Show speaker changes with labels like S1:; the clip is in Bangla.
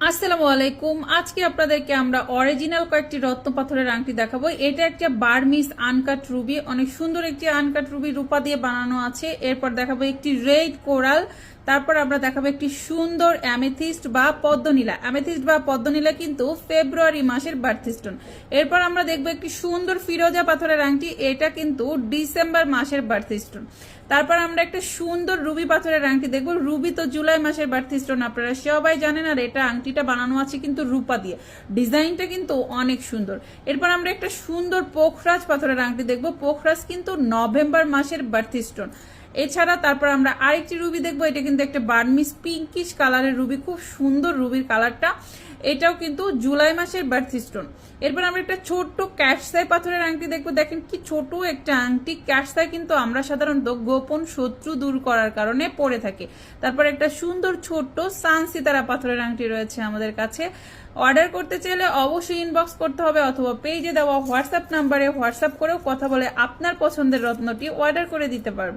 S1: আসসালামু আলাইকুম। আজকে আপনাদেরকে আমরা অরিজিনাল কয়েকটি রত্ন পাথরের আংটি দেখাবো। এটা একটা বার্মিস আনকাট রুবি, অনেক সুন্দর একটি আনকাট রুবি, রূপা দিয়ে বানানো আছে। এরপর দেখাবো একটি রেড কোরাল, তারপর আমরা দেখাবো একটি সুন্দর অ্যামেথিস্ট বা পদ্মনীলা। অ্যামেথিস্ট বা পদ্মনীলা কিন্তু ফেব্রুয়ারি মাসের বার্থস্টোন। এরপর আমরা দেখবো একটি সুন্দর ফিরোজা পাথরের আংটি, এটা কিন্তু ডিসেম্বর মাসের বার্থস্টোন। তারপর আমরা একটা সুন্দর রুবি পাথরের আংটি দেখবো। রুবি তো জুলাই মাসের বার্থস্টোন, আপনারা সবাই জানেন। আর এটা আংটিটা বানানো আছে কিন্তু রূপা দিয়ে, ডিজাইনটা কিন্তু অনেক সুন্দর। এরপর আমরা একটা সুন্দর পোখরাজ পাথরের আংটি দেখবো। পোখরাজ কিন্তু নভেম্বর মাসের বার্থস্টোন। এছাড়া তারপর আমরা আরেকটি রুবি দেখবো। এটা কিন্তু একটা বার্মিস পিঙ্কিশ কালারের রুবি, খুব সুন্দর রুবির কালারটা। এটাও কিন্তু জুলাই মাসের বার্থস্টোন। এরপর আমরা একটা ছোট্ট ক্যাশসাই পাথরের আংটি দেখবো। দেখেন কি ছোট একটা আংটি। ক্যাশসাই কিন্তু আমরা সাধারণত গোপন শত্রু দূর করার কারণে পরে থাকি। তারপর একটা সুন্দর ছোট্ট সানসিতারা পাথরের আংটি রয়েছে আমাদের কাছে। অর্ডার করতে চাইলে অবশ্যই ইনবক্স করতে হবে অথবা পেজে দেওয়া হোয়াটসঅ্যাপ নাম্বারে হোয়াটসঅ্যাপ করেও কথা বলে আপনার পছন্দের রত্নটি অর্ডার করে দিতে পারবে।